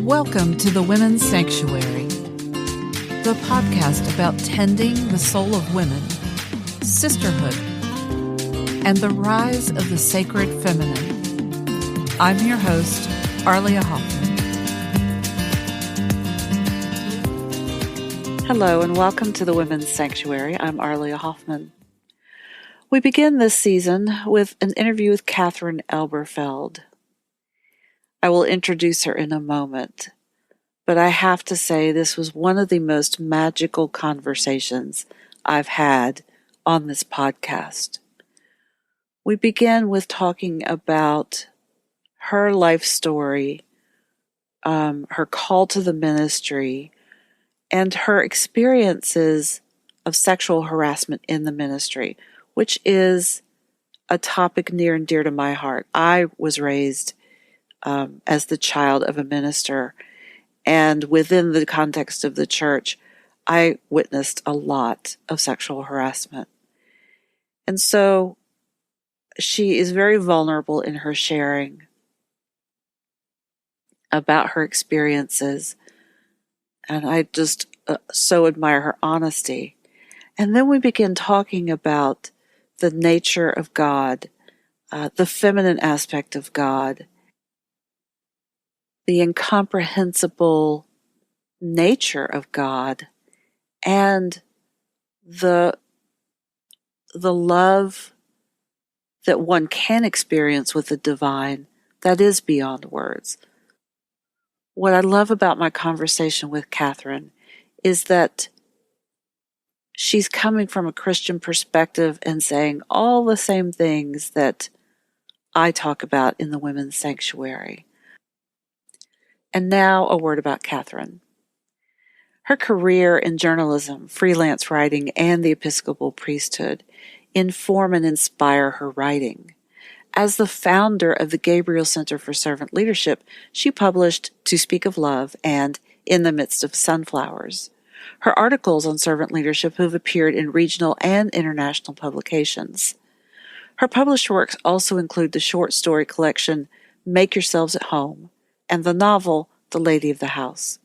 Welcome to the Women's Sanctuary, the podcast about tending the soul of women, sisterhood, and the rise of the sacred feminine. I'm your host, Arlia Hoffman. Hello and welcome to the Women's Sanctuary. I'm Arlia Hoffman. We begin this season with an interview with Katherine Elberfeld. I will introduce her in a moment, but I have to say this was one of the most magical conversations I've had on this podcast. We begin with talking about her life story, her call to the ministry, and her experiences of sexual harassment in the ministry, which is a topic near and dear to my heart. I was raised as the child of a minister, and within the context of the church, I witnessed a lot of sexual harassment. And so she is very vulnerable in her sharing about her experiences, and I just so admire her honesty. And then we begin talking about the nature of God, the feminine aspect of God, the incomprehensible nature of God, and the love that one can experience with the divine that is beyond words. What I love about my conversation with Katherine is that she's coming from a Christian perspective and saying all the same things that I talk about in the Women's Sanctuary. And now a word about Katherine. Her career in journalism, freelance writing, and the Episcopal priesthood inform and inspire her writing. As the founder of the Gabriel Center for Servant Leadership, she published To Speak of Love and In the Midst of Sunflowers. Her articles on servant leadership have appeared in regional and international publications. Her published works also include the short story collection Make Yourselves at Home and the novel The Lady of the House.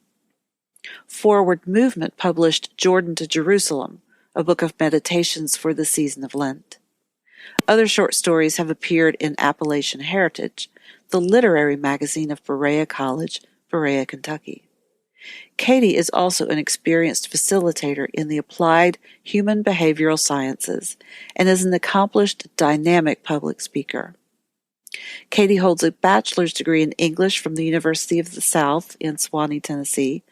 Forward Movement published Jordan to Jerusalem, a book of meditations for the season of Lent. Other short stories have appeared in Appalachian Heritage, the literary magazine of Berea College, Berea, Kentucky. Katie is also an experienced facilitator in the applied human behavioral sciences and is an accomplished, dynamic public speaker. Katie holds a bachelor's degree in English from the University of the South in Sewanee, Tennessee,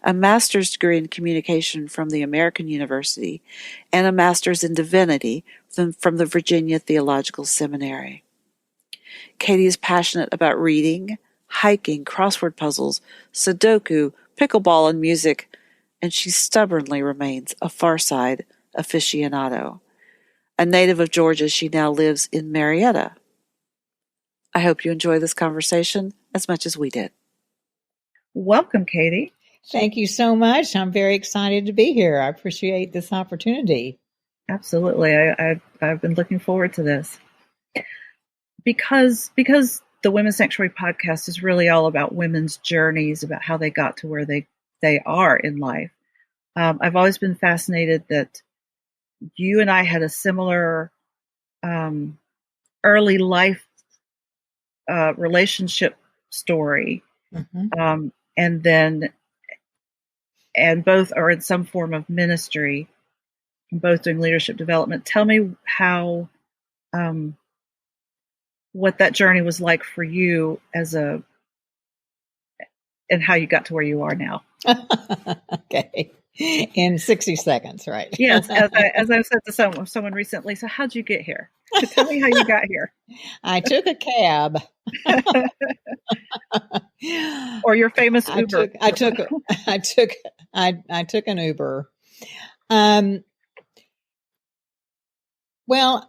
a master's degree in communication from the American University, and a master's in divinity from the Virginia Theological Seminary. Katie is passionate about reading, hiking, crossword puzzles, Sudoku, pickleball, and music, and she stubbornly remains a Far Side aficionado. A native of Georgia, she now lives in Marietta. I hope you enjoy this conversation as much as we did. Welcome, Katie. Thank you so much. I'm very excited to be here. I appreciate this opportunity. Absolutely. I've been looking forward to this. Because the Women's Sanctuary podcast is really all about women's journeys, about how they got to where they are in life. I've always been fascinated that you and I had a similar early life relationship story, and both are in some form of ministry, both doing leadership development. Tell me how, what that journey was like for you and how you got to where you are now. Okay. In 60 seconds, right? Yes. As I said to someone recently, so how'd you get here? Tell me how you got here. I took a cab. Or your famous Uber. I took an Uber. Well,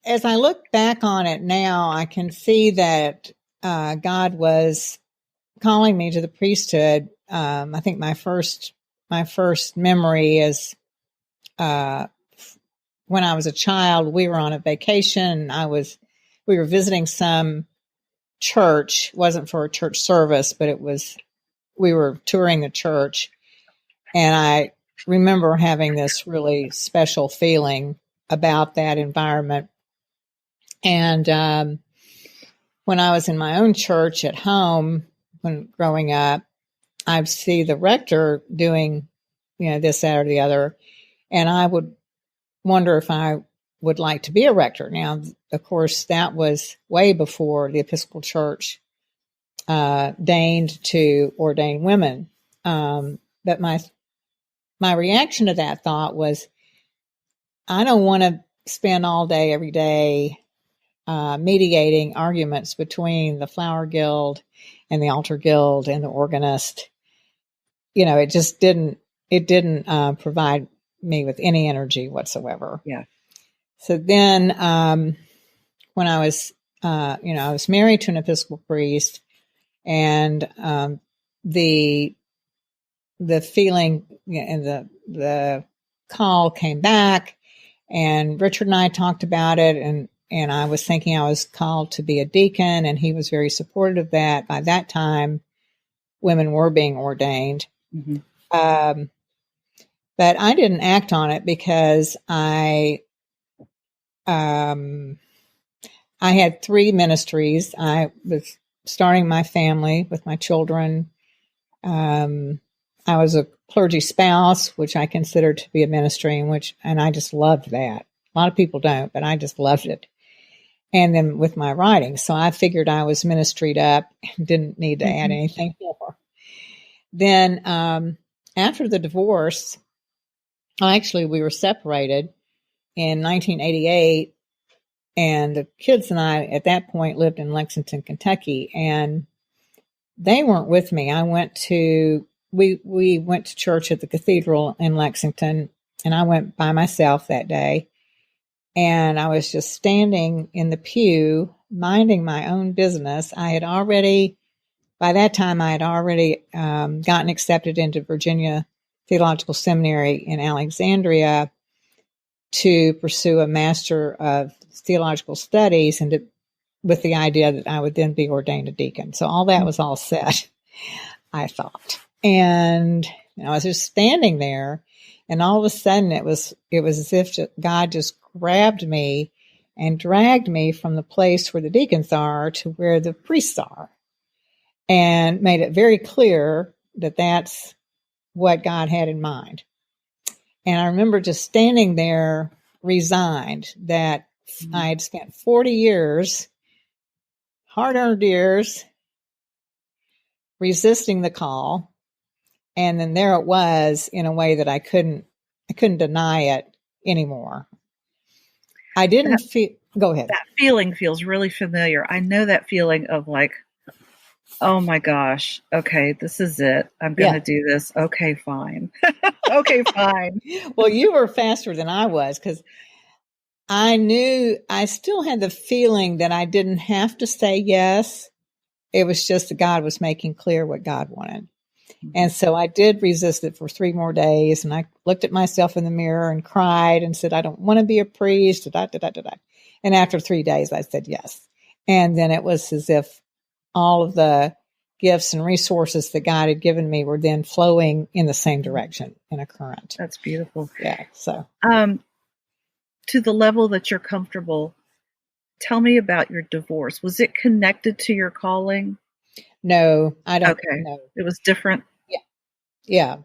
as I look back on it now, I can see that God was calling me to the priesthood. I think my first memory is when I was a child. We were on a vacation. We were visiting some church. It wasn't for a church service, but it was were touring the church, and I remember having this really special feeling about that environment. And when I was in my own church at home, when growing up, I'd see the rector doing, this, that, or the other, and I would wonder if I would like to be a rector. Now, of course, that was way before the Episcopal Church deigned to ordain women. But my reaction to that thought was, I don't want to spend all day, every day, mediating arguments between the Flower Guild and the Altar Guild and the organist. It just didn't provide me with any energy whatsoever. Yeah. So then, when I was, I was married to an Episcopal priest, and the feeling and the call came back, and Richard and I talked about it, and I was thinking I was called to be a deacon, and he was very supportive of that. By that time, women were being ordained. Mm-hmm. But I didn't act on it because I had 3 ministries. I was starting my family with my children. I was a clergy spouse, which I considered to be a ministry, and I just loved that. A lot of people don't, but I just loved it. And then with my writing, so I figured I was ministried up and didn't need to add anything more. Then after the divorce, actually we were separated in 1988, and the kids and I at that point lived in Lexington, Kentucky, and they weren't with me. We went to church at the cathedral in Lexington, and I went by myself that day. And I was just standing in the pew, minding my own business. By that time, I had already gotten accepted into Virginia Theological Seminary in Alexandria to pursue a Master of Theological Studies, and with the idea that I would then be ordained a deacon. So all that was all set, I thought. And I was just standing there, and all of a sudden it was as if God just grabbed me and dragged me from the place where the deacons are to where the priests are, and made it very clear that that's what God had in mind. And I remember just standing there resigned that I had spent 40 years, hard-earned years, resisting the call. And then there it was in a way that I couldn't deny it anymore. I didn't feel, go ahead. That feeling feels really familiar. I know that feeling of like, oh my gosh, okay, this is it. I'm going to do this. Okay, fine. Okay, fine. Well, you were faster than I was, because I knew I still had the feeling that I didn't have to say yes. It was just that God was making clear what God wanted. And so I did resist it for 3 more days. And I looked at myself in the mirror and cried and said, I don't want to be a priest. And after 3 days, I said yes. And then it was as if all of the gifts and resources that God had given me were then flowing in the same direction in a current. That's beautiful. Yeah. So, to the level that you're comfortable, tell me about your divorce. Was it connected to your calling? No, I don't know. It was different. Yeah.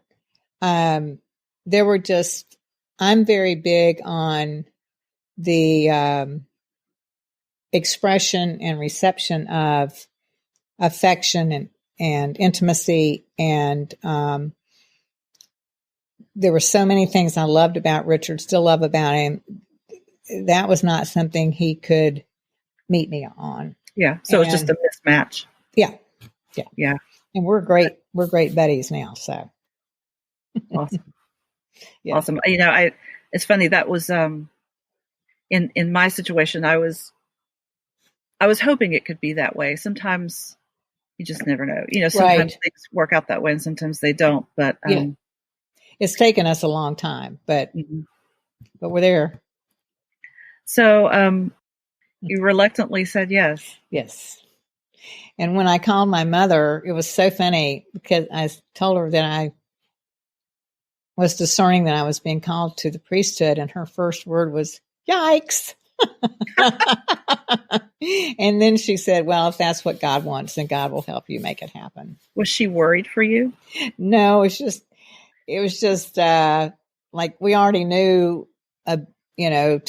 There were I'm very big on the expression and reception of affection and intimacy. And there were so many things I loved about Richard, still love about him. That was not something he could meet me on. Yeah. So it's just a mismatch. Yeah. Yeah. Yeah. And we're great buddies now. So awesome. Yeah. Awesome. It's funny. That was, in my situation, I was hoping it could be that way. Sometimes you just never know, sometimes things work out that way and sometimes they don't, but, it's taken us a long time, but we're there. So, you reluctantly said yes. Yes. And when I called my mother, it was so funny because I told her that I was discerning that I was being called to the priesthood, and her first word was, "Yikes." And then she said, "Well, if that's what God wants, then God will help you make it happen." Was she worried for you? No, it was just like we already knew, to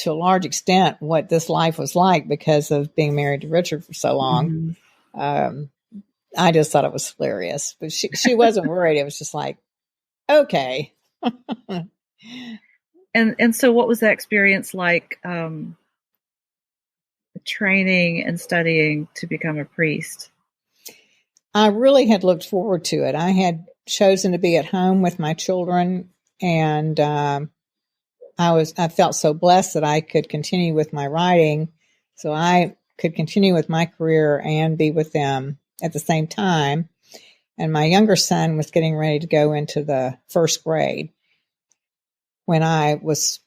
a large extent what this life was like because of being married to Richard for so long. Mm-hmm. I just thought it was hilarious, but she wasn't worried. It was just like, okay. And so what was that experience like, training and studying to become a priest? I really had looked forward to it. I had chosen to be at home with my children, and I felt so blessed that I could continue with my writing, so I could continue with my career and be with them at the same time. And my younger son was getting ready to go into the first grade when I was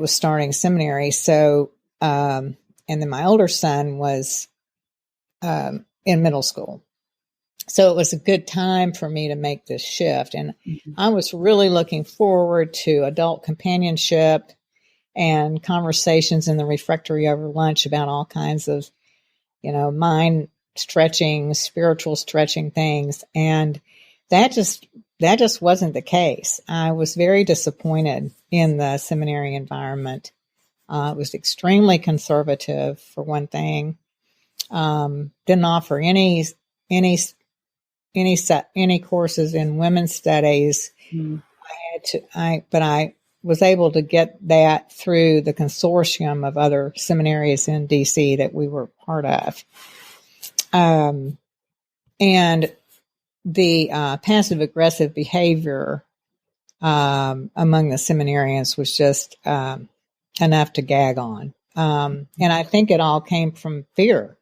starting seminary. So, and then my older son was in middle school. So it was a good time for me to make this shift. And I was really looking forward to adult companionship and conversations in the refectory over lunch about all kinds of, mind stretching, spiritual stretching things. And that just wasn't the case. I was very disappointed in the seminary environment. It was extremely conservative, for one thing. Didn't offer any courses in women's studies. But I was able to get that through the consortium of other seminaries in DC that we were part of. And the passive aggressive behavior among the seminarians was just enough to gag on. And I think it all came from fear.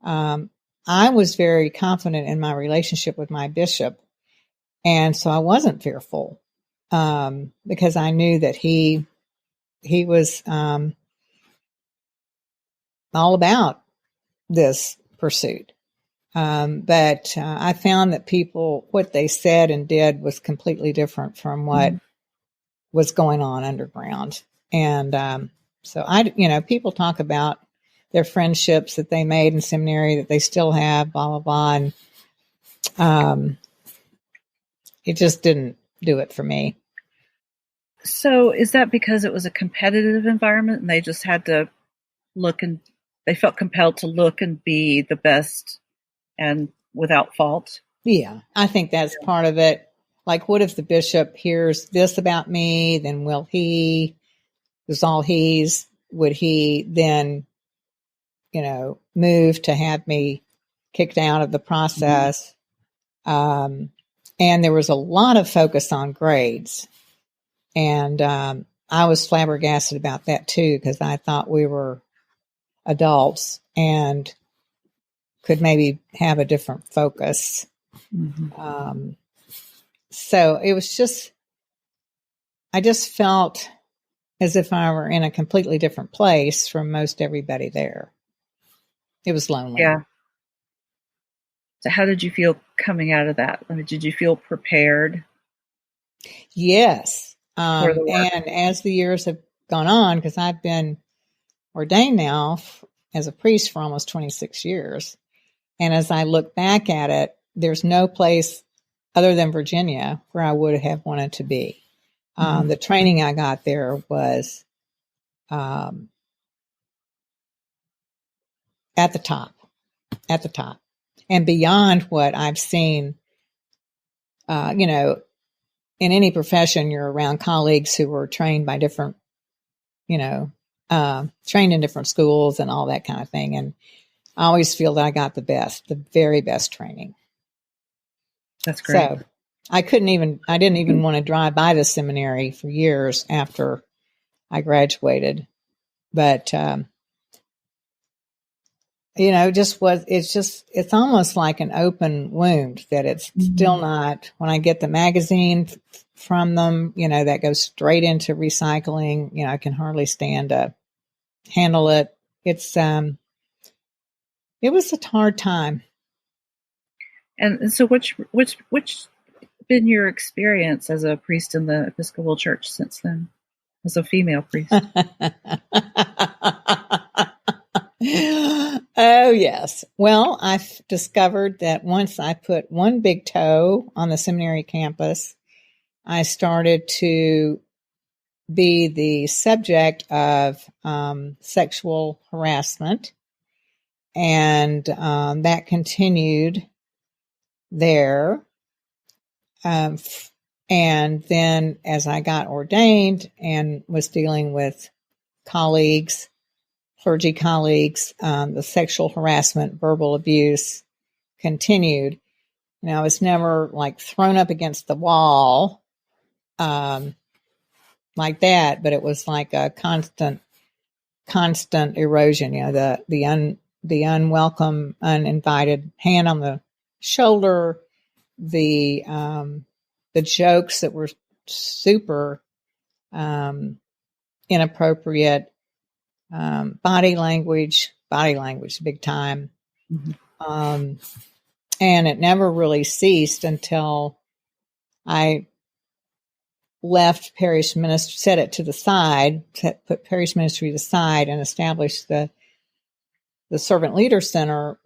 I was very confident in my relationship with my bishop, and so I wasn't fearful because I knew that he was all about this pursuit. But I found that what they said and did was completely different from what was going on underground. And so people talk about their friendships that they made in seminary that they still have, blah, blah, blah. And it just didn't do it for me. So is that because it was a competitive environment and they just had to they felt compelled to look and be the best and without fault? Yeah, I think that's part of it. Like, what if the bishop hears this about me? Then would he then, move to have me kicked out of the process? And there was a lot of focus on grades. And I was flabbergasted about that too, because I thought we were adults and could maybe have a different focus. So it was I just felt as if I were in a completely different place from most everybody there. It was lonely. Yeah. So how did you feel coming out of that? I mean, did you feel prepared? Yes. And as the years have gone on, because I've been ordained now as a priest for almost 26 years. And as I look back at it, there's no place other than Virginia where I would have wanted to be. The training I got there was at the top, and beyond what I've seen. In any profession, you're around colleagues who were trained by different, trained in different schools and all that kind of thing. And I always feel that I got the very best training. That's great. So I didn't even want to drive by the seminary for years after I graduated. But, it's almost like an open wound that it's still not, when I get the magazine from them, that goes straight into recycling, I can hardly stand to handle it. It's, It was a hard time. And so which been your experience as a priest in the Episcopal Church since then, as a female priest? Oh, yes. Well, I've discovered that once I put one big toe on the seminary campus, I started to be the subject of sexual harassment, and that continued there. And then as I got ordained and was dealing with colleagues, clergy colleagues, the sexual harassment, verbal abuse continued. And I was never like thrown up against the wall like that, but it was like a constant erosion. You know, the unwelcome, uninvited hand on the shoulder, the jokes that were super inappropriate, body language big time. Mm-hmm. And it never really ceased until I left parish ministry, set it to the side, put parish ministry aside, and established the Servant Leader Center.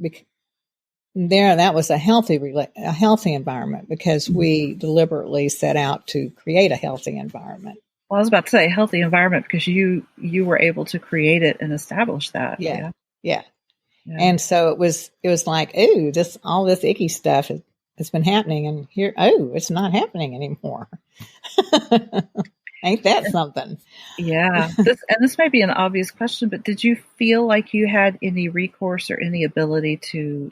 There, that was a healthy environment because we deliberately set out to create a healthy environment. Well, I was about to say healthy environment because you were able to create it and establish that. Yeah. And so it was like, ooh, all this icky stuff has been happening, and here, oh, it's not happening anymore. Ain't that something? Yeah. This might be an obvious question, but did you feel like you had any recourse or any ability to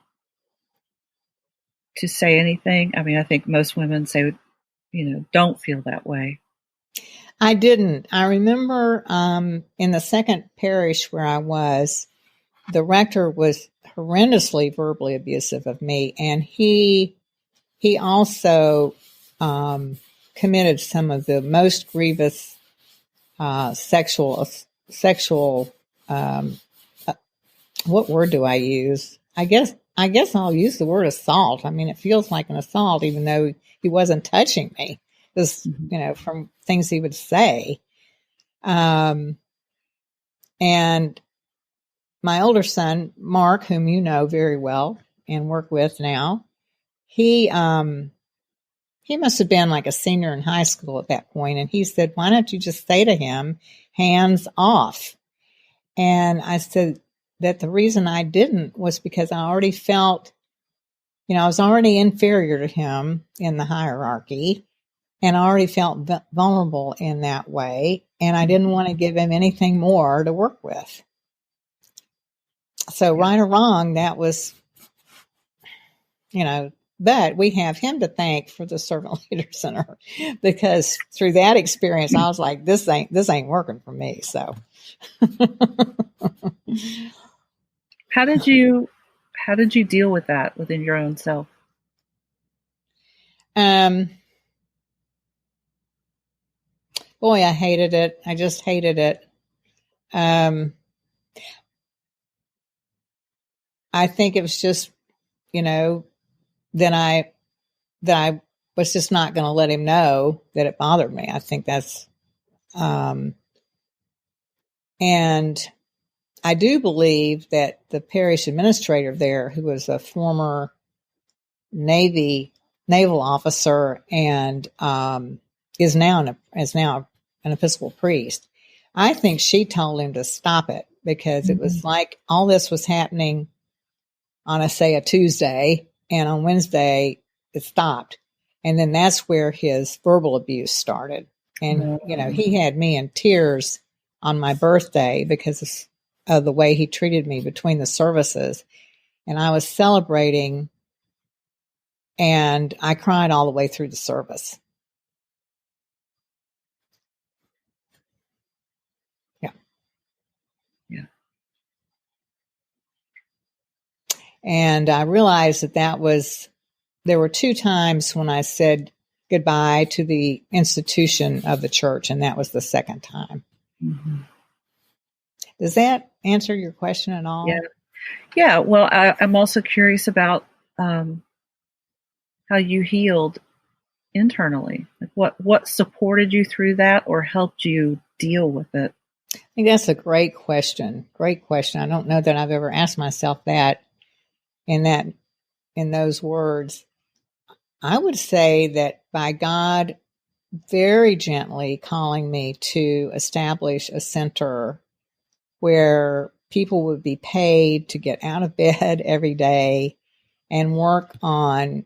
say anything? I mean, I think most women say, don't feel that way. I didn't. I remember in the second parish where I was, the rector was horrendously verbally abusive of me, and he also committed some of the most grievous sexual. What word do I use? I guess I'll use the word assault. I mean, it feels like an assault, even though he wasn't touching me. Just, from things he would say. And my older son, Mark, whom you know very well and work with now, he must have been like a senior in high school at that point. And he said, why don't you just say to him, hands off? And I said that the reason I didn't was because I already felt, I was already inferior to him in the hierarchy. And I already felt vulnerable in that way. And I didn't want to give him anything more to work with. So right or wrong, that was, but we have him to thank for the Servant Leader Center, because through that experience, I was like, this ain't working for me. So how did you deal with that within your own self? Boy, I hated it. I just hated it. I think it was just, that I was just not going to let him know that it bothered me. I think that's, and I do believe that the parish administrator there, who was a former naval officer and is now an Episcopal priest, I think she told him to stop it, because it was like all this was happening on, a Tuesday, and on Wednesday it stopped. And then that's where his verbal abuse started. And, he had me in tears on my birthday because of the way he treated me between the services. And I was celebrating, and I cried all the way through the service. And I realized that there were 2 times when I said goodbye to the institution of the church, and that was the second time. Mm-hmm. Does that answer your question at all? Yeah, well, I'm also curious about how you healed internally. Like what supported you through that or helped you deal with it? I think that's a great question. Great question. I don't know that I've ever asked myself that in those words. I would say that by God very gently calling me to establish a center where people would be paid to get out of bed every day and work on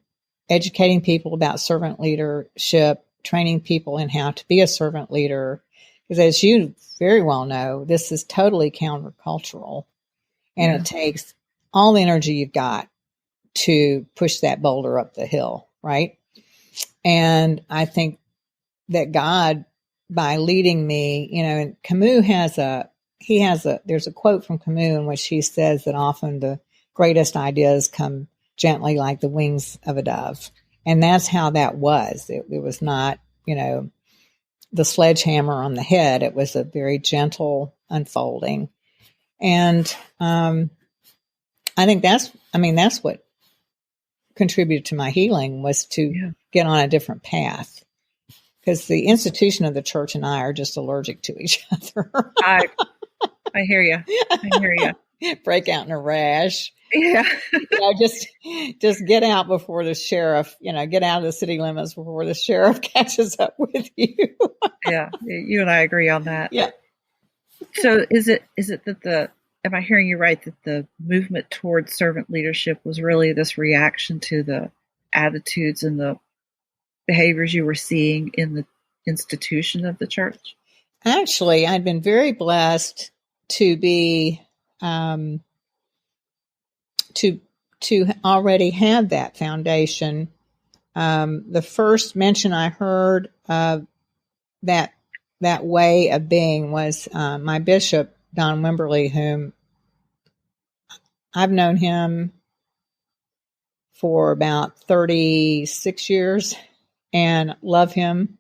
educating people about servant leadership, training people in how to be a servant leader. Because as you very well know, this is totally countercultural, and it takes all the energy you've got to push that boulder up the hill, right? And I think that God, by leading me, and Camus there's a quote from Camus in which he says that often the greatest ideas come gently like the wings of a dove. And that's how that was. It was not, the sledgehammer on the head. It was a very gentle unfolding. And I think that's what contributed to my healing, was to get on a different path. Because the institution of the church and I are just allergic to each other. I hear you. I hear you. Break out in a rash. Yeah. Just get out before the sheriff, get out of the city limits before the sheriff catches up with you. Yeah. You and I agree on that. Yeah. So is it that am I hearing you right, that the movement towards servant leadership was really this reaction to the attitudes and the behaviors you were seeing in the institution of the church? Actually, I'd been very blessed to be, to already have that foundation. The first mention I heard of that way of being was my bishop, Don Wimberly, whom I've known him for about 36 years and love him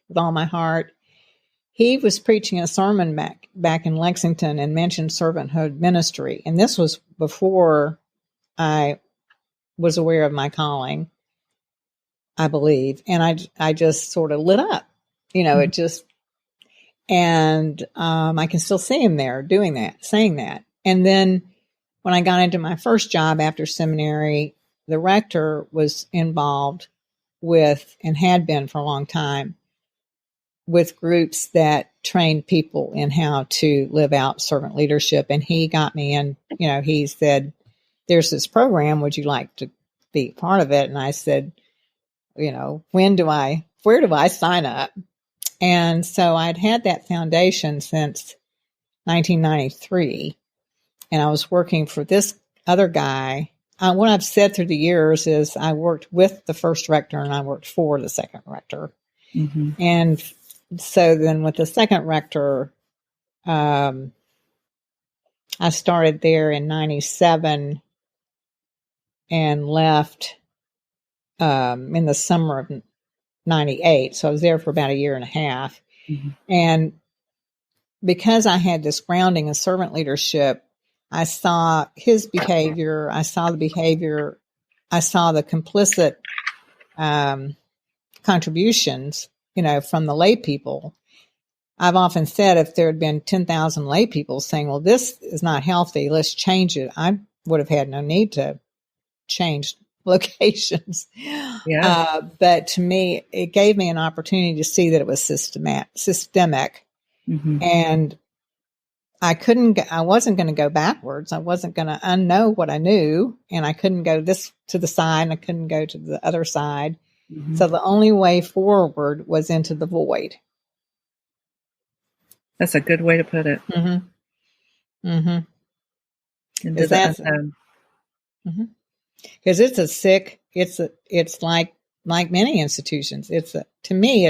with all my heart. He was preaching a sermon back in Lexington and mentioned servanthood ministry. And this was before I was aware of my calling, I believe. And I just sort of lit up, it just, and I can still see him there doing that, saying that. And then when I got into my first job after seminary, the rector was involved with, and had been for a long time, with groups that trained people in how to live out servant leadership. And he got me in, he said, there's this program, would you like to be part of it? And I said, where do I sign up? And so I'd had that foundation since 1993. And I was working for this other guy. What I've said through the years is I worked with the first rector and I worked for the second rector. Mm-hmm. And so then with the second rector, I started there in 97 and left in the summer of 98. So I was there for about a year and a half. Mm-hmm. And because I had this grounding in servant leadership, I saw his behavior. I saw the complicit contributions, from the lay people. I've often said if there had been 10,000 lay people saying, well, this is not healthy, let's change it, I would have had no need to change locations. Yeah. But to me, it gave me an opportunity to see that it was systemic. Mm-hmm. And I wasn't going to go backwards. I wasn't going to unknow what I knew. And I couldn't go this to the side and I couldn't go to the other side. Mm-hmm. So the only way forward was into the void. That's a good way to put it. Mm-hmm. Mm-hmm. Because it's like many institutions. To me,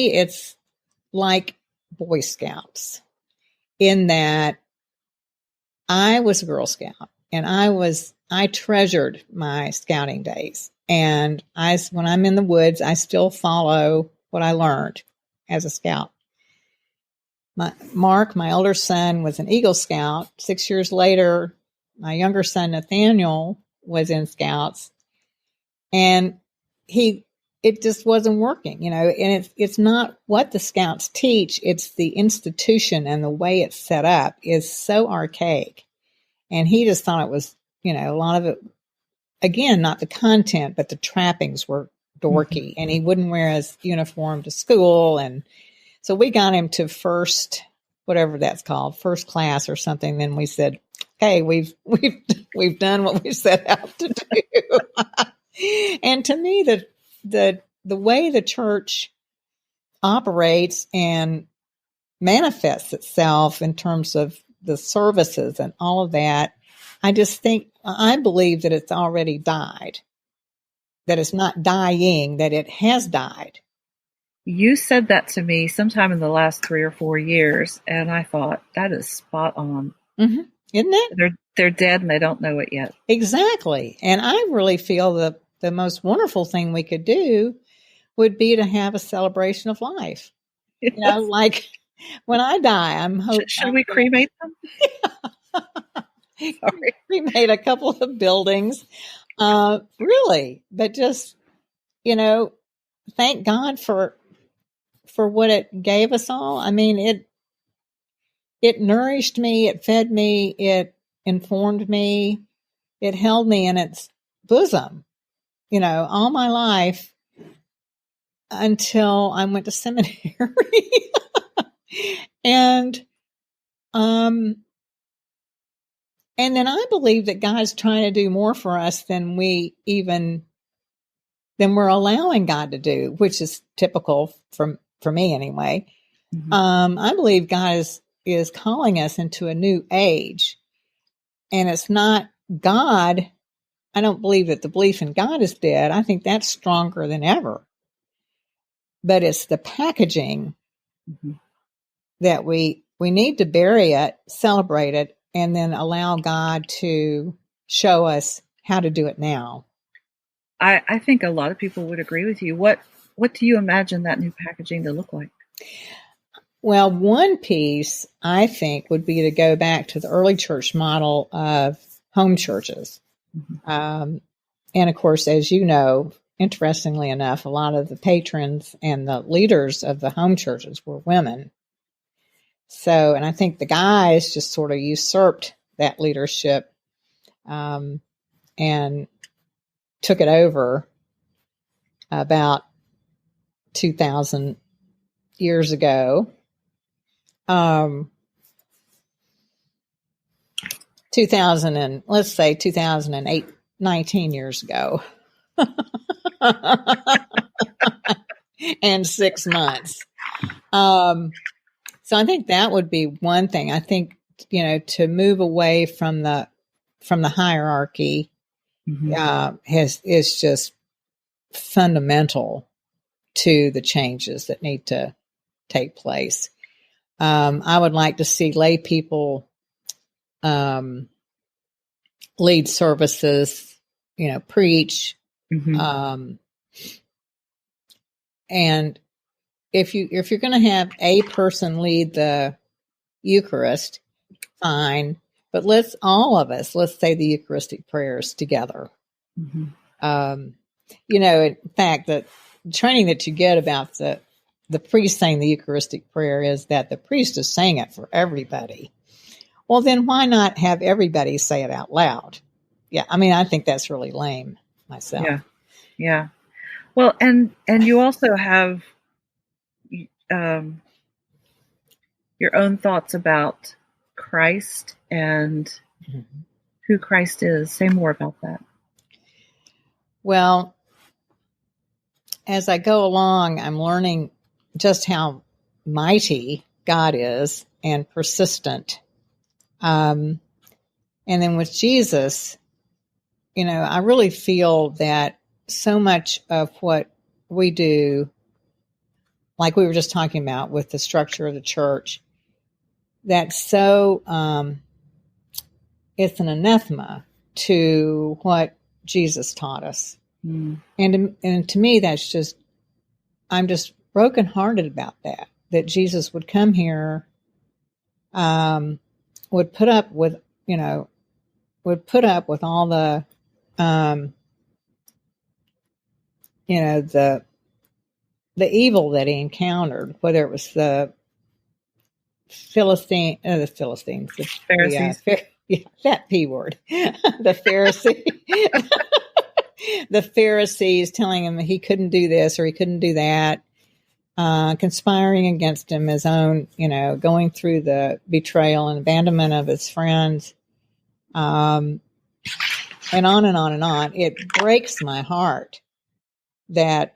it's like Boy Scouts in that I was a Girl Scout and I treasured my scouting days. And when I'm in the woods, I still follow what I learned. as a scout. Mark, my older son, was an Eagle Scout. 6 years later, my younger son, Nathaniel, was in Scouts. And it just wasn't working, and it's not what the Scouts teach. It's the institution and the way it's set up is so archaic. And he just thought it was, a lot of it, again, not the content, but the trappings were dorky. And he wouldn't wear his uniform to school. And so we got him to first, whatever that's called, first class or something. Then we said, "Okay, we've done what we set out to do." And to me, the way the church operates and manifests itself in terms of the services and all of that, I believe that it's already died, that it's not dying, that it has died. You said that to me sometime in the last 3 or 4 years, and I thought, that is spot on. Mm-hmm. Isn't it? They're dead and they don't know it yet. Exactly. And I really feel that the most wonderful thing we could do would be to have a celebration of life. Yes. Like when I die, I'm hoping. Should we cremate them? Sorry. Cremate a couple of buildings. Really. But just, thank God for what it gave us all. I mean, it nourished me, it fed me, it informed me, it held me in its bosom, all my life until I went to seminary. And then I believe that God's trying to do more for us than we're allowing God to do, which is typical for me anyway. Mm-hmm. I believe God is calling us into a new age, and it's not God. I don't believe that the belief in God is dead. I think that's stronger than ever. But it's the packaging that we need to bury it, celebrate it, and then allow God to show us how to do it now. I think a lot of people would agree with you. What do you imagine that new packaging to look like? Well, one piece, I think, would be to go back to the early church model of home churches. Mm-hmm. And of course, as you know, interestingly enough, a lot of the patrons and the leaders of the home churches were women. So, and I think the guys just sort of usurped that leadership and took it over about 2,000 years ago. 2008, 19 years ago. And 6 months. So I think that would be one thing. I think, to move away from the hierarchy is just fundamental to the changes that need to take place. I would like to see lay people lead services, preach. Mm-hmm. And if you're going to have a person lead the Eucharist, fine. But let's say the Eucharistic prayers together. Mm-hmm. In fact, the training that you get about the priest saying the Eucharistic prayer is that the priest is saying it for everybody. Well, then why not have everybody say it out loud? Yeah, I mean, I think that's really lame myself. Yeah. Well, and you also have your own thoughts about Christ and who Christ is. Say more about that. Well, as I go along, I'm learning just how mighty God is and persistent. And then with Jesus, I really feel that so much of what we do, like we were just talking about with the structure of the church, that's so, it's an anathema to what Jesus taught us. Mm. And to me, that's just, I'm just brokenhearted about that Jesus would come here, would put up with all the, the evil that he encountered, whether it was the Pharisees, that P word, the Pharisees telling him that he couldn't do this or he couldn't do that, conspiring against him, his own, going through the betrayal and abandonment of his friends, and on and on and on. It breaks my heart that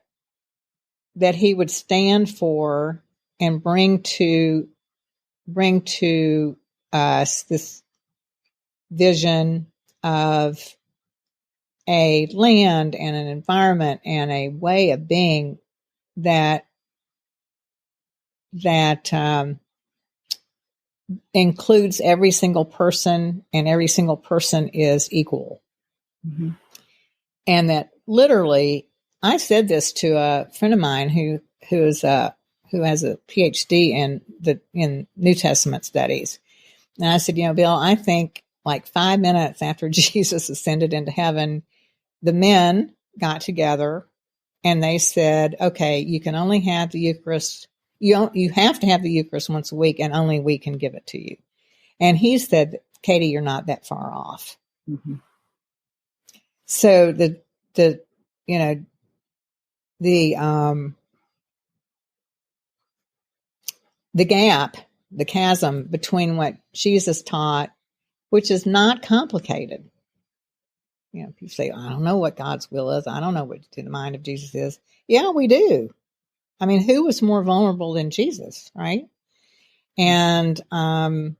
he would stand for and bring to us this vision of a land and an environment and a way of being that includes every single person, and every single person is equal. Mm-hmm. And that literally, I said this to a friend of mine who has a PhD in New Testament studies. And I said, Bill, I think like 5 minutes after Jesus ascended into heaven, the men got together and they said, okay, you can only have the Eucharist. You have to have the Eucharist once a week, and only we can give it to you. And he said, Katie, you're not that far off. Mm-hmm. So the gap, the chasm between what Jesus taught, which is not complicated. People say, I don't know what God's will is. I don't know what the mind of Jesus is. Yeah, we do. I mean, who was more vulnerable than Jesus, right? And the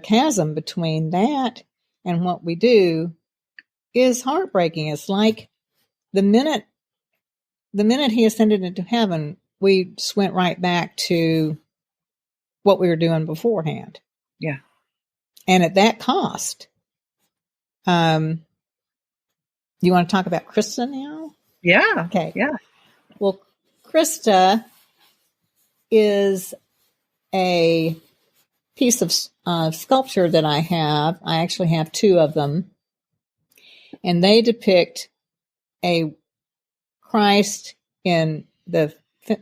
chasm between that and what we do is heartbreaking. It's like the minute he ascended into heaven, we just went right back to what we were doing beforehand. Yeah. And at that cost. You want to talk about Krista now? Yeah. Okay. Yeah. Well, Krista is a piece of sculpture that I have. I actually have 2 of them. And they depict a Christ in the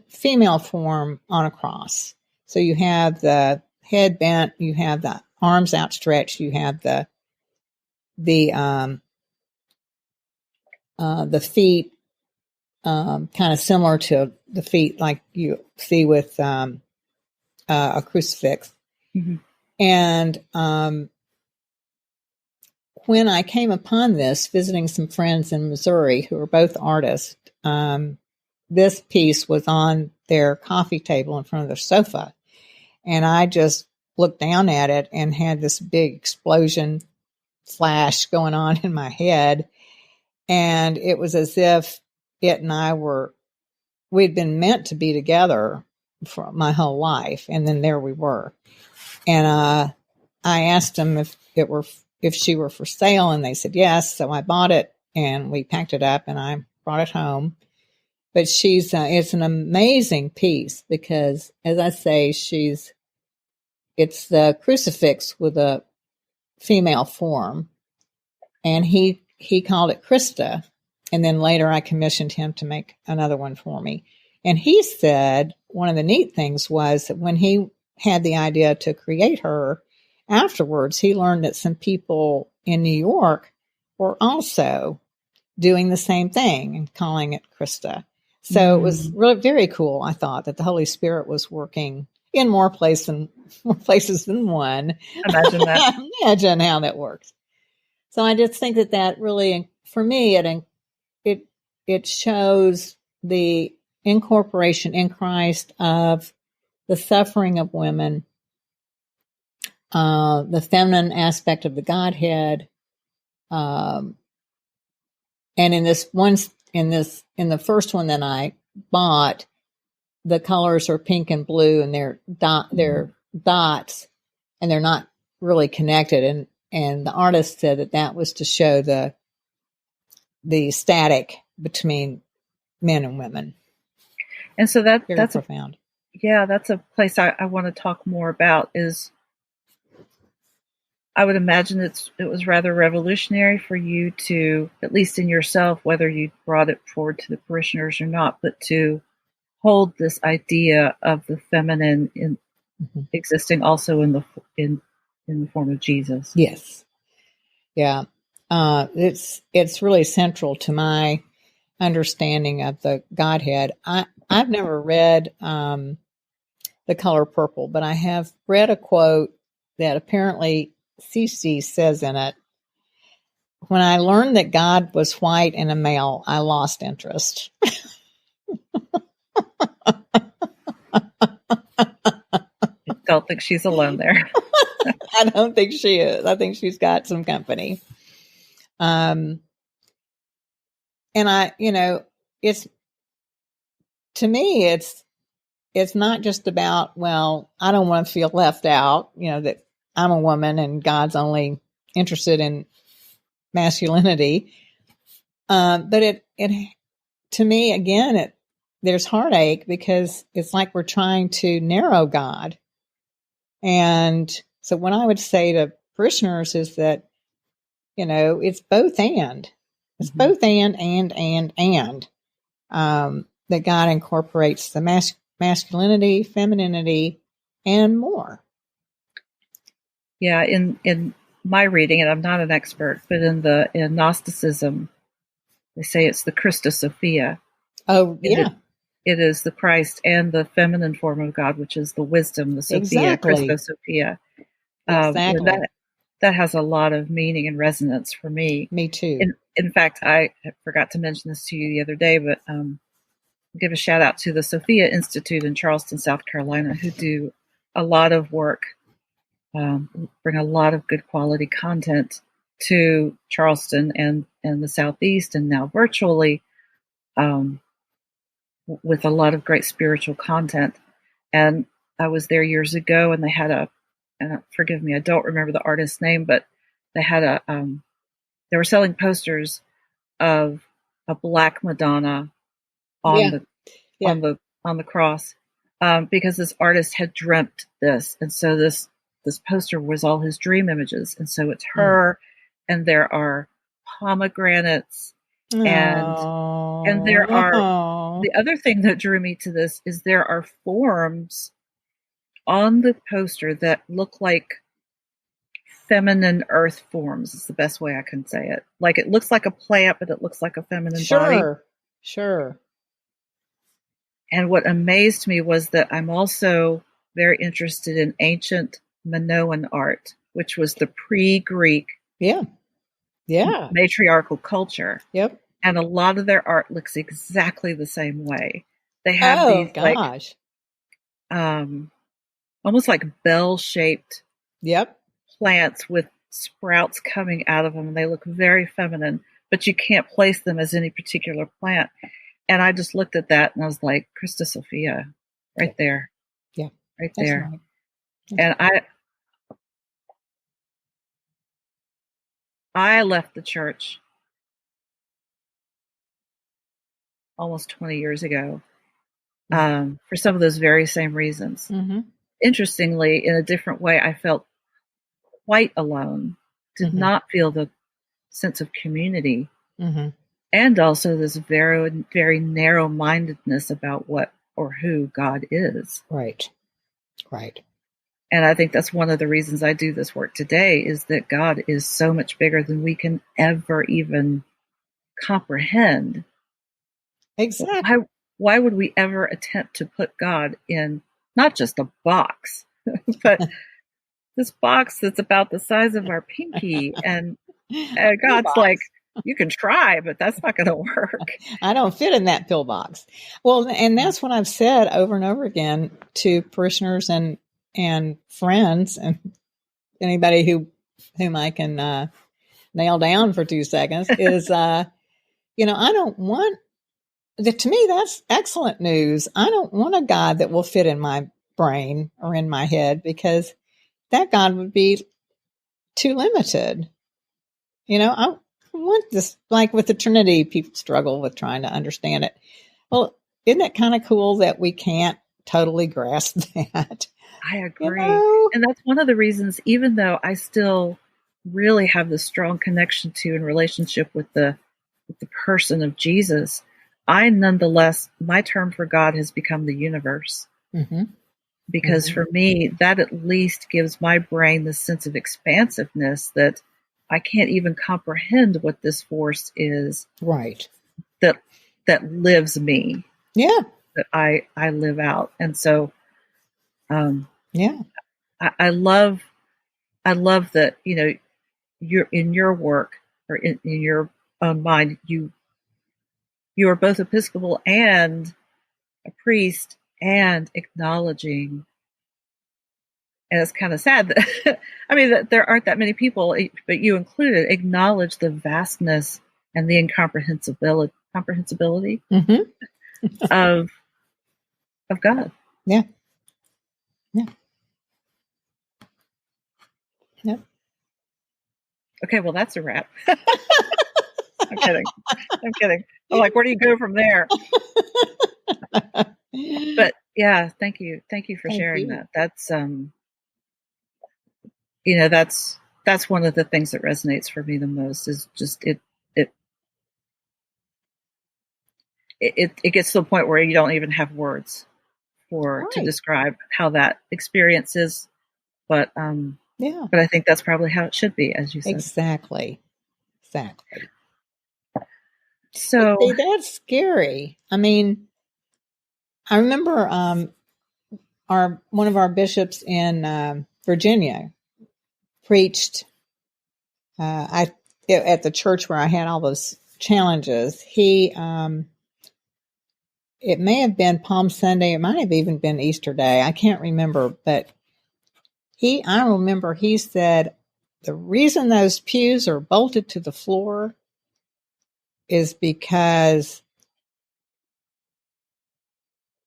female form on a cross. So you have the head bent, you have the arms outstretched, you have the feet kind of similar to the feet like you see with a crucifix. Mm-hmm. And when I came upon this, visiting some friends in Missouri who are both artists, this piece was on their coffee table in front of their sofa. And I just looked down at it and had this big explosion flash going on in my head. And it was as if it and I we'd been meant to be together for my whole life. And then there we were. And I asked them if she were for sale, and they said yes. So I bought it and we packed it up and I brought it home. But it's an amazing piece because, as I say, it's the crucifix with a female form, and he called it Krista. And then later I commissioned him to make another one for me. And he said one of the neat things was that when he had the idea to create her, afterwards he learned that some people in New York were also doing the same thing and calling it Krista. So It was really very cool, I thought, that the Holy Spirit was working in more places than one. Imagine that. Imagine how that works. So I just think that really, for me, it shows the incorporation in Christ of the suffering of women, the feminine aspect of the Godhead, and in the first one that I bought, the colors are pink and blue, and they're dots, and they're not really connected. And the artist said that was to show the static between men and women. And so Very that's profound. that's a place I want to talk more about. Is I would imagine it was rather revolutionary for you to, at least in yourself, whether you brought it forward to the parishioners or not, but to hold this idea of the feminine in existing also in the form of Jesus. Yes. Yeah. It's really central to my understanding of the Godhead. I've never read The Color Purple, but I have read a quote that apparently Cece says in it, "When I learned that God was white and a male, I lost interest." I don't think she's alone there. I don't think she is. I think she's got some company. And it's, to me, it's not just about, well, I don't want to feel left out, that I'm a woman and God's only interested in masculinity. But it, to me, again, there's heartache because it's like we're trying to narrow God. And so what I would say to parishioners is that, it's both and. It's both and. That God incorporates the masculinity, femininity, and more. Yeah, in my reading, and I'm not an expert, but in Gnosticism, they say it's the Christus Sophia. Oh, yeah. It is the Christ and the feminine form of God, which is the wisdom, the Sophia, Exactly. Christus Sophia. Exactly. That has a lot of meaning and resonance for me. Me too. In fact, I forgot to mention this to you the other day, but give a shout out to the Sophia Institute in Charleston, South Carolina, who do a lot of work, bring a lot of good quality content to Charleston and the Southeast, and now virtually, with a lot of great spiritual content. And I was there years ago, and they had and forgive me, I don't remember the artist's name, but they had they were selling posters of a black Madonna on the cross, because this artist had dreamt this, and so this poster was all his dream images, and so it's her, and there are pomegranates, and there are, the other thing that drew me to this is there are forms on the poster that look like feminine earth forms, is the best way I can say it. Like, it looks like a plant, but it looks like a feminine body. Sure. And what amazed me was that I'm also very interested in ancient Minoan art, which was the pre-Greek matriarchal culture. Yep. And a lot of their art looks exactly the same way. They have these like almost like bell-shaped plants with sprouts coming out of them, and they look very feminine, but you can't place them as any particular plant. And I just looked at that and I was like, Christus Sophia, right there. Yeah. Right there. Right. And I left the church almost 20 years ago, for some of those very same reasons. Mm-hmm. Interestingly, in a different way, I felt quite alone, did not feel the sense of community, and also this very, very narrow-mindedness about what or who God is. Right. And I think that's one of the reasons I do this work today, is that God is so much bigger than we can ever even comprehend. Exactly. Why would we ever attempt to put God in not just a box, but this box that's about the size of our pinky? And God's like, you can try, but that's not going to work. I don't fit in that pillbox. Well, and that's what I've said over and over again to parishioners and friends and anybody whom I can nail down for 2 seconds is, I don't want that. To me, that's excellent news. I don't want a God that will fit in my brain or in my head, because that God would be too limited. I want this, like with the Trinity, people struggle with trying to understand it. Well, isn't it kind of cool that we can't totally grasp that? I agree. And that's one of the reasons, even though I still really have this strong connection to and relationship with the person of Jesus, I nonetheless, my term for God has become the universe. Mm-hmm. Because for me, that at least gives my brain this sense of expansiveness that I can't even comprehend what this force is. Right. That lives me. Yeah. That I live out. And so, yeah, I love that, you're in your work or in your own mind, you are both Episcopal and a priest and acknowledging. And it's kind of sad that, that there aren't that many people, but you included, acknowledge the vastness and the incomprehensibility of God. Yeah. Yeah. Yeah. Okay, well, that's a wrap. I'm kidding. I'm like, where do you go from there? But yeah, thank you for sharing that. That's that's one of the things that resonates for me the most is just it gets to the point where you don't even have words to describe how that experience is, but but I think that's probably how it should be, as you said. Exactly. So see, that's scary. I remember one of our bishops in Virginia preached at the church where I had all those challenges. He it may have been Palm Sunday, it might have even been Easter Day. I can't remember, but I remember he said the reason those pews are bolted to the floor is because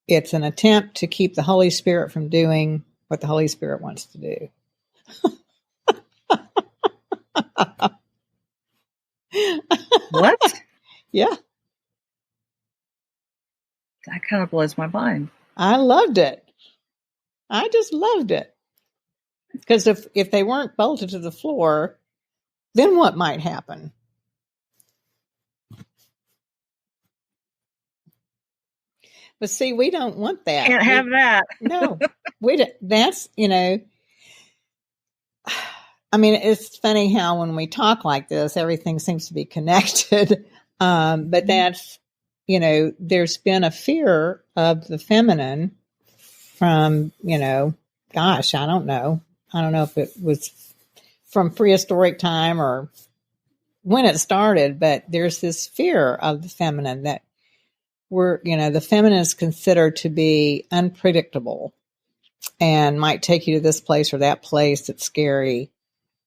it's an attempt to keep the Holy Spirit from doing what the Holy Spirit wants to do. What? Yeah. That kind of blows my mind. I loved it. I just loved it. Because if they weren't bolted to the floor, then what might happen? But see, we don't want that. Can't have that. No. That's, it's funny how when we talk like this, everything seems to be connected. But that's, there's been a fear of the feminine from, gosh, I don't know. I don't know if it was from prehistoric time or when it started, but there's this fear of the feminine that the feminine is considered to be unpredictable and might take you to this place or that place that's scary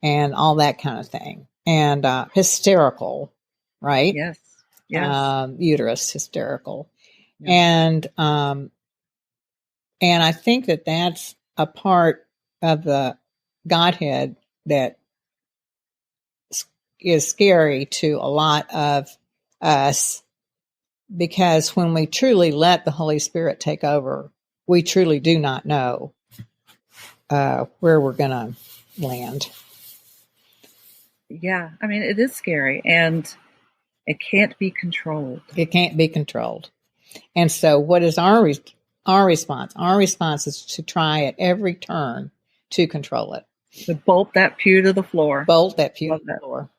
and all that kind of thing. And hysterical, right? Yes. Uterus hysterical. Yeah. And I think that that's a part of the Godhead that is scary to a lot of us, because when we truly let the Holy Spirit take over, we truly do not know where we're going to land. Yeah, it is scary, and it can't be controlled. It can't be controlled. And so what is our response? Our response is to try at every turn to control it. To bolt that pew to the floor. Bolt that pew to the floor.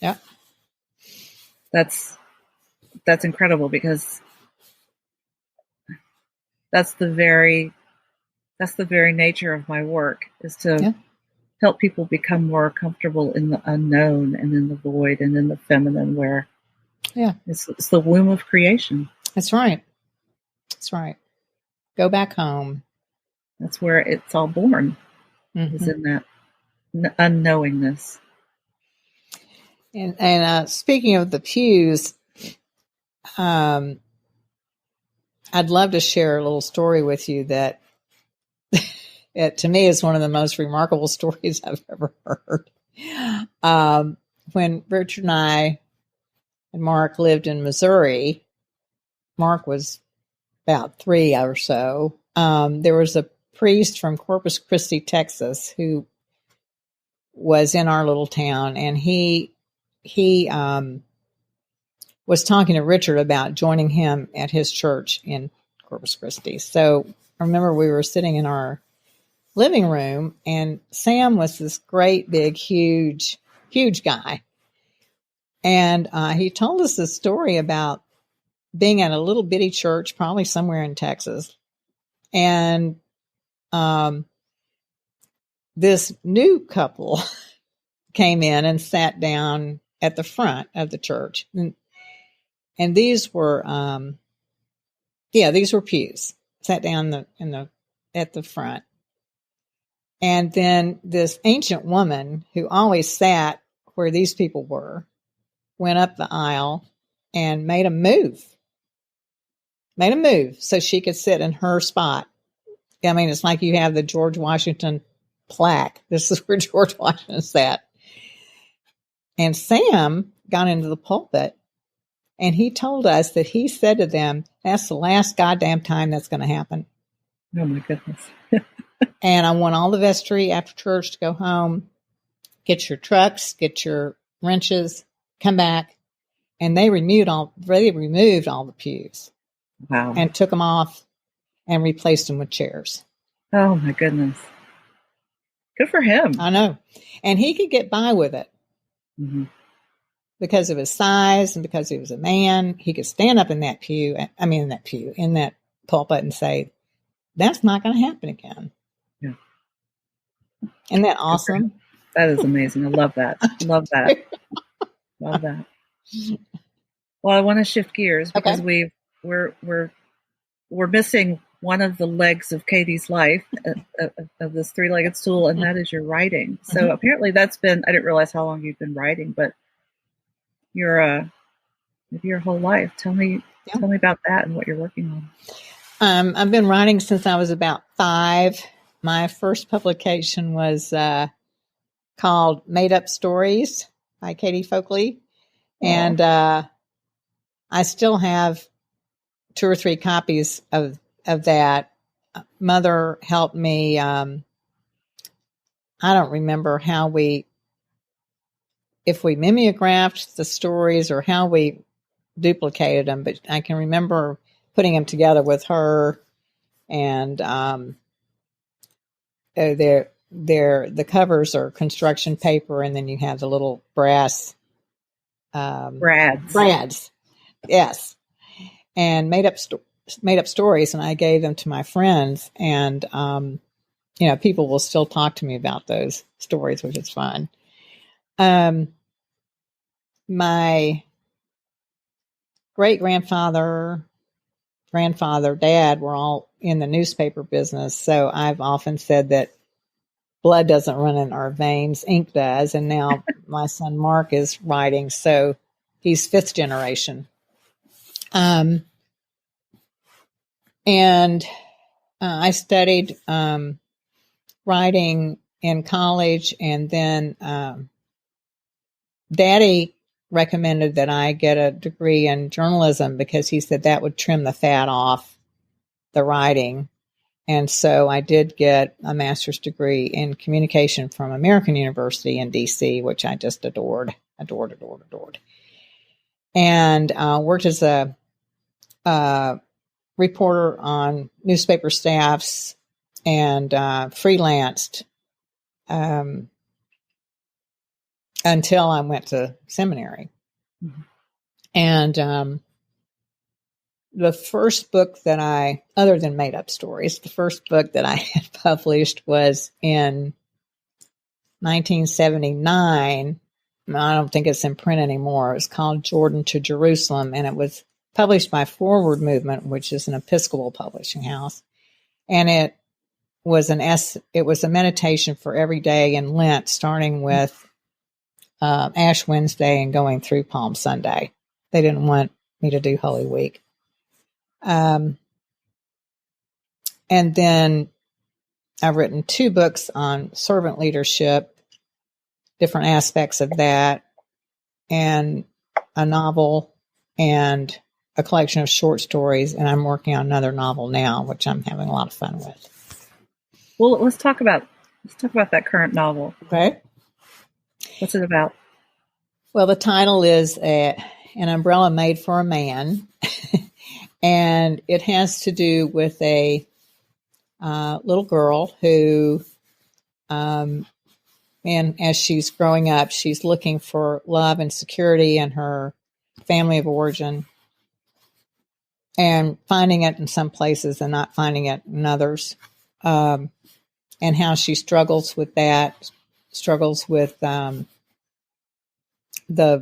Yeah. That's incredible, because that's the very nature of my work, is to help people become more comfortable in the unknown and in the void and in the feminine, where it's the womb of creation. That's right. Go back home. That's where it's all born. Mm-hmm. Is in that unknowingness. And speaking of the pews, I'd love to share a little story with you that to me is one of the most remarkable stories I've ever heard. When Richard and I and Mark lived in Missouri, Mark was about 3 or so, there was a priest from Corpus Christi, Texas, who was in our little town, and he was talking to Richard about joining him at his church in Corpus Christi. So I remember we were sitting in our living room, and Sam was this great, big, huge guy. And he told us this story about being at a little bitty church, probably somewhere in Texas. And this new couple came in and sat down at the front of the church. And these were, these were pews, sat down at the front. And then this ancient woman who always sat where these people were went up the aisle and made a move so she could sit in her spot. I mean, it's like you have the George Washington plaque. This is where George Washington sat. And Sam got into the pulpit, and he told us that he said to them, that's the last goddamn time that's going to happen. Oh, my goodness. And I want all the vestry after church to go home, get your trucks, get your wrenches, come back. And they removed all the pews. Wow. And took them off and replaced them with chairs. Oh, my goodness. Good for him. I know. And he could get by with it. Mm-hmm. Because of his size and because he was a man. He could stand up in that pulpit and say, that's not going to happen again. Yeah. Isn't that awesome? That is amazing. I love that. Love that. Love that. Well, I want to shift gears because we're missing one of the legs of Katie's life of this three-legged stool, and that is your writing. So apparently that's been, I didn't realize how long you've been writing, but your whole life. Tell me about that and what you're working on. I've been writing since I was about 5. My first publication was called Made Up Stories by Katie Folkley. And I still have 2 or 3 copies of that. Mother helped me. I don't remember if we mimeographed the stories or how we duplicated them, but I can remember putting them together with her. And the covers are construction paper, and then you have the little brass brads. Yes. And made up stories, and I gave them to my friends, and people will still talk to me about those stories, which is fun. My great-grandfather, dad were all in the newspaper business, so I've often said that blood doesn't run in our veins, ink does, and now my son Mark is writing, so he's 5th generation. And I studied writing in college, and then Daddy recommended that I get a degree in journalism because he said that would trim the fat off the writing. And so I did get a master's degree in communication from American University in D.C., which I just adored. And worked as a reporter on newspaper staffs and freelanced until I went to seminary. Mm-hmm. And the first book that other than Made Up Stories, the first book that I had published was in 1979. I don't think it's in print anymore. It was called Jordan to Jerusalem, and it was published by Forward Movement, which is an Episcopal publishing house. And it was a meditation for every day in Lent, starting with Ash Wednesday and going through Palm Sunday. They didn't want me to do Holy Week. And then I've written 2 books on servant leadership, different aspects of that, and a novel and a collection of short stories, and I'm working on another novel now, which I'm having a lot of fun with. Well, let's talk about that current novel. Okay. What's it about? Well, the title is An Umbrella Made for a Man, and it has to do with a little girl who, and as she's growing up, she's looking for love and security in her family of origin, and finding it in some places and not finding it in others, and how she struggles with that, struggles with the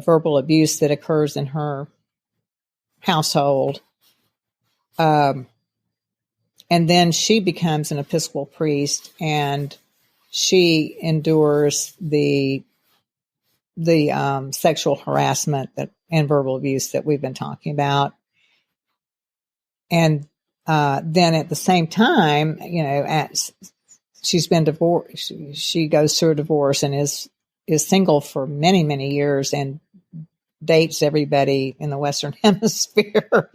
verbal abuse that occurs in her household. And then she becomes an Episcopal priest, and she endures the sexual harassment and verbal abuse that we've been talking about. And then at the same time, she's been divorced. She goes through a divorce and is single for many, many years and dates everybody in the Western Hemisphere,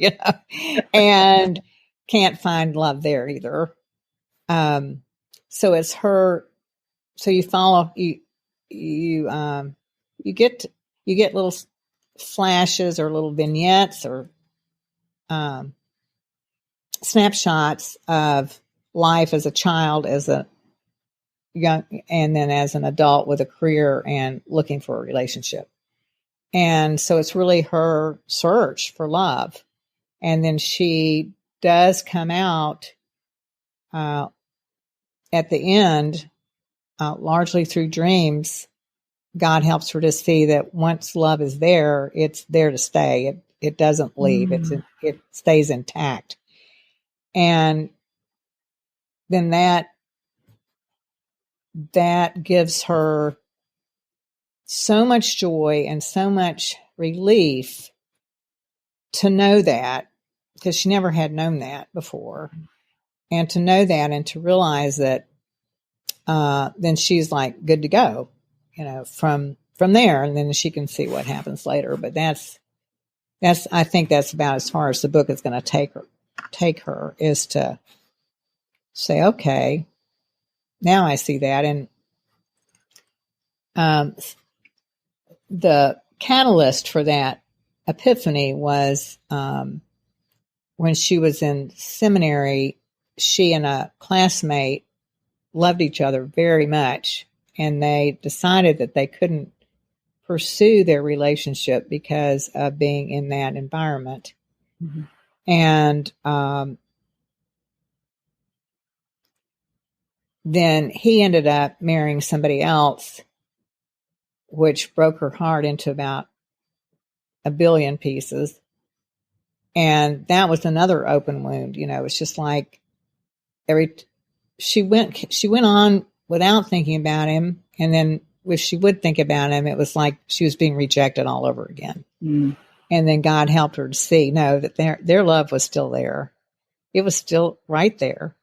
and can't find love there either. So it's her. So you follow you get little flashes or little vignettes or snapshots of life as a child, as a young, and then as an adult with a career and looking for a relationship. And so it's really her search for love. And then she does come out at the end, largely through dreams. God helps her to see that once love is there, it's there to stay. It doesn't leave. It stays intact. And then that gives her so much joy and so much relief to know that, because she never had known that before. And to know that and to realize that then she's like good to go, from there, and then she can see what happens later. But that's I think that's about as far as the book is going to take her, is to say, okay, now I see that. And the catalyst for that epiphany was when she was in seminary. She and a classmate loved each other very much, and they decided that they couldn't pursue their relationship because of being in that environment. Mm-hmm. And then he ended up marrying somebody else, which broke her heart into about 1 billion pieces. And that was another open wound. It's just like she went on without thinking about him. And then if she would think about him, it was like she was being rejected all over again. Mm. And then God helped her to see, no, that their love was still there. It was still right there.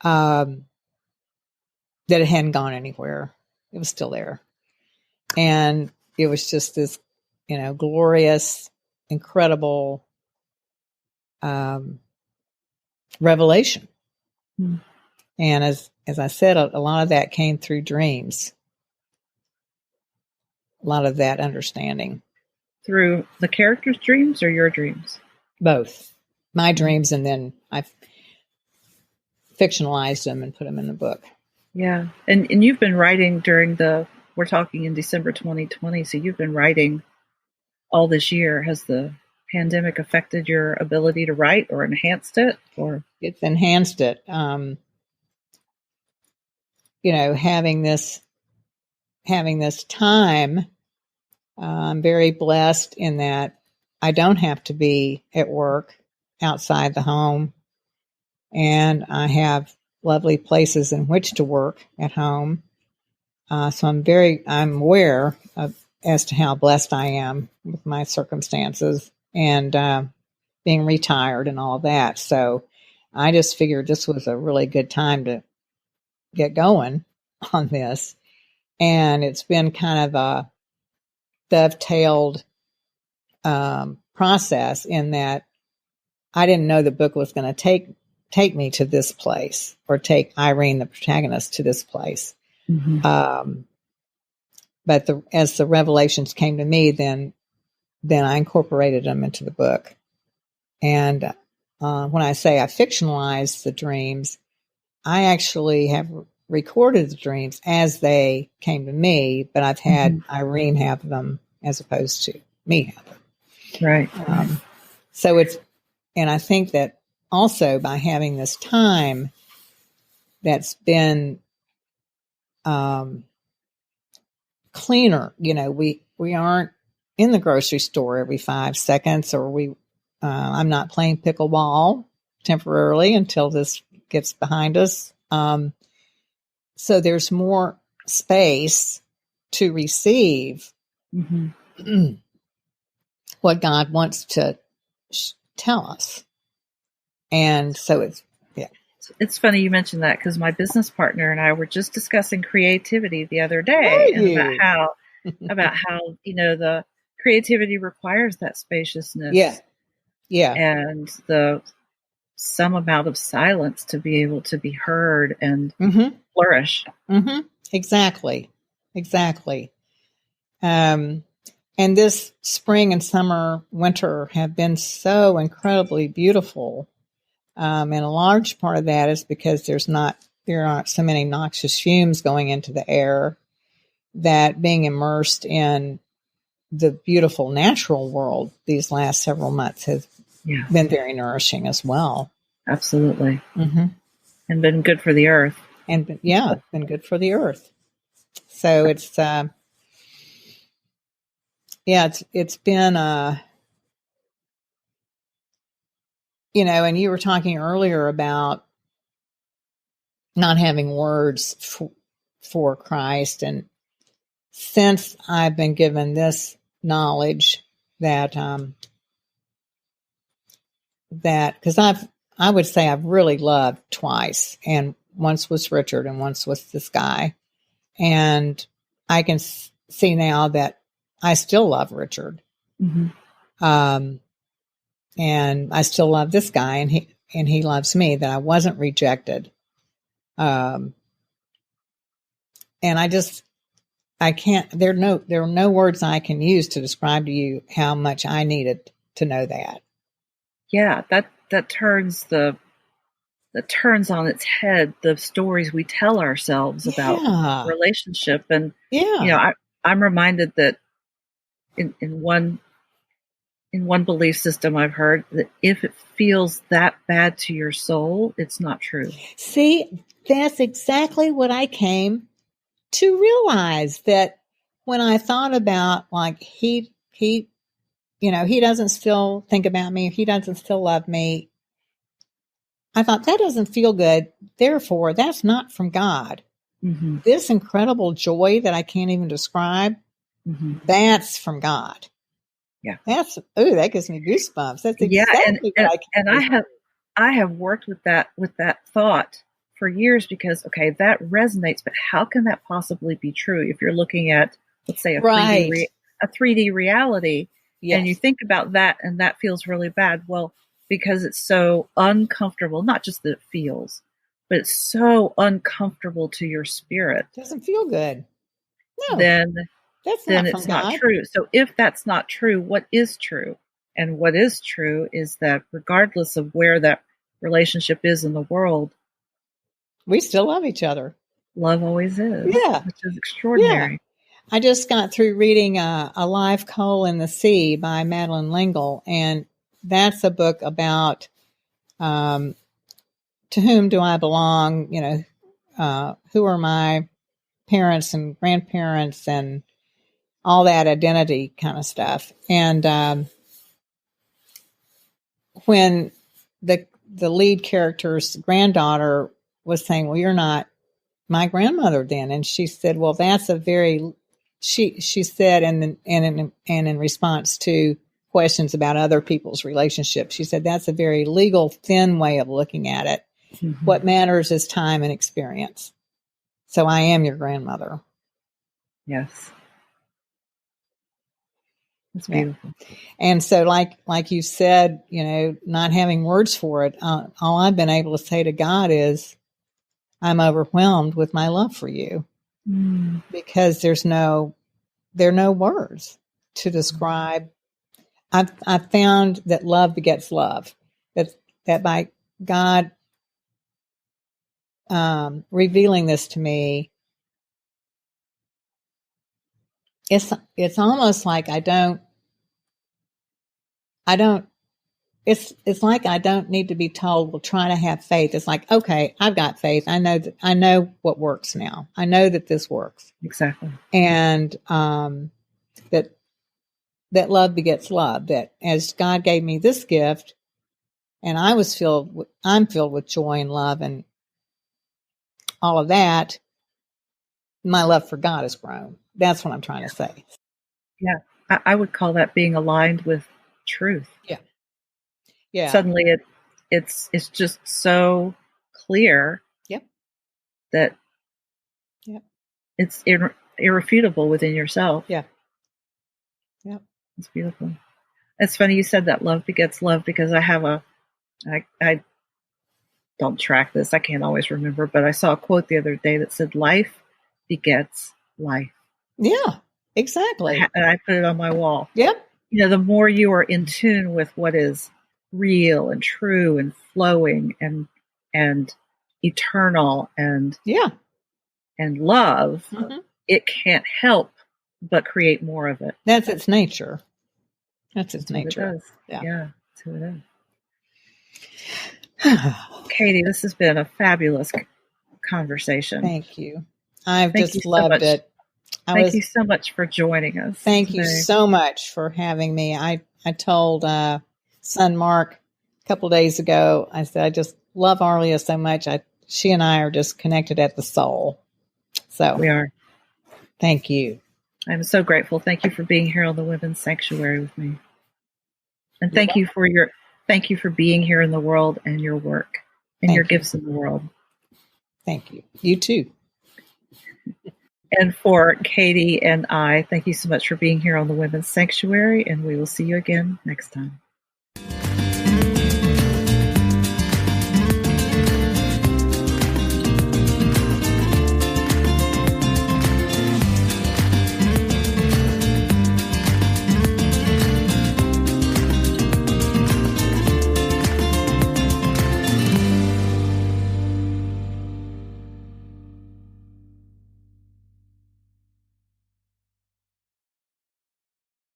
That it hadn't gone anywhere. It was still there. And it was just this, glorious, incredible revelation. Mm. And as I said, a lot of that came through dreams. A lot of that understanding. Through the characters' dreams or your dreams? Both. My dreams, and then I fictionalized them and put them in the book. Yeah. And you've been writing we're talking in December 2020, so you've been writing all this year. Has the pandemic affected your ability to write or enhanced it? Or it's enhanced it. Having this time, I'm very blessed in that I don't have to be at work outside the home, and I have lovely places in which to work at home. So I'm aware as to how blessed I am with my circumstances and being retired and all of that. So I just figured this was a really good time to get going on this. And it's been kind of a dovetailed process in that I didn't know the book was going to take me to this place, or take Irene, the protagonist, to this place. Mm-hmm. But as the revelations came to me, then I incorporated them into the book. And when I say I fictionalized the dreams, I actually have recorded the dreams as they came to me, but I've had Irene have them as opposed to me have them. Right. So and I think that also by having this time that's been cleaner, we aren't in the grocery store every 5 seconds, or I'm not playing pickleball temporarily until this gets behind us. So there's more space to receive what God wants to tell us. And so it's funny you mentioned that, because my business partner and I were just discussing creativity the other day, and about how the creativity requires that spaciousness, and some amount of silence to be able to be heard and flourish. Exactly. And this spring and summer, winter have been so incredibly beautiful. And a large part of that is because there aren't so many noxious fumes going into the air, that being immersed in the beautiful natural world these last several months has been very nourishing as well. Absolutely. And been good for the earth. And been good for the earth. So it's been and you were talking earlier about not having words for Christ, and since I've been given this knowledge that because I would say I've really loved twice, and once was Richard and once was this guy, and I can see now that I still love Richard, and I still love this guy, and he loves me. That I wasn't rejected, and I can't. There are no words I can use to describe to you how much I needed to know that. Yeah, that turns on its head the stories we tell ourselves about relationship, and I'm reminded that in one belief system I've heard that if it feels that bad to your soul, it's not true. See, that's exactly what I came to realize, that when I thought about, like, he doesn't still think about me, he doesn't still love me, I thought that doesn't feel good. Therefore, that's not from God. This incredible joy that I can't even describe, that's from God. Yeah. That gives me goosebumps. That's exactly what I can. And I have worked with that thought for years, because that resonates, but how can that possibly be true if you're looking at, let's say, a 3D reality, and you think about that and that feels really bad? Well, because it's so uncomfortable, not just that it feels, but it's so uncomfortable to your spirit. It doesn't feel good. No. Then it's not true. So if that's not true, what is true? And what is true is that regardless of where that relationship is in the world, we still love each other. Love always is. Yeah. Which is extraordinary. Yeah. I just got through reading A Live Coal in the Sea by Madeleine L'Engle, and that's a book about to whom do I belong, who are my parents and grandparents and all that identity kind of stuff. And when the lead character's granddaughter was saying, well, you're not my grandmother then. And she said, well, that's a very, she said, and in response to questions about other people's relationships, she said, that's a very legal, thin way of looking at it. What matters is time and experience. So I am your grandmother. Yes. It's beautiful. And so like you said, not having words for it, all I've been able to say to God is, I'm overwhelmed with my love for you, because there are no words to describe. I've found that love begets love, that by God revealing this to me, it's almost like it's like I don't need to be told, well, try to have faith. It's like, okay, I've got faith. I know what works now. I know that this works. Exactly. And that love begets love, that as God gave me this gift and I'm filled with joy and love and all of that, my love for God has grown. That's what I'm trying to say. Yeah. I would call that being aligned with truth. Yeah. Yeah. Suddenly it's just so clear. Yep. That it's irrefutable within yourself. Yeah. Yep. It's beautiful. It's funny you said that love begets love, because I don't track this. I can't always remember, but I saw a quote the other day that said, life begets life. Yeah, exactly. And I put it on my wall. Yep. The more you are in tune with what is real and true and flowing and eternal and love, it can't help but create more of it. That's its nature. That's its nature. It does. Yeah, that's who it is. Katie, this has been a fabulous conversation. Thank you. I've just loved it. Thank you so much for joining us. Thank you so much for having me. I told son Mark a couple of days ago, I said, I just love Arlia so much. She and I are just connected at the soul. So we are. Thank you. I'm so grateful. Thank you for being here on the Women's Sanctuary with me. And thank you for being here in the world and your work and your gifts in the world. Thank you. You too. And for Katie and I, thank you so much for being here on the Women's Sanctuary, and we will see you again next time.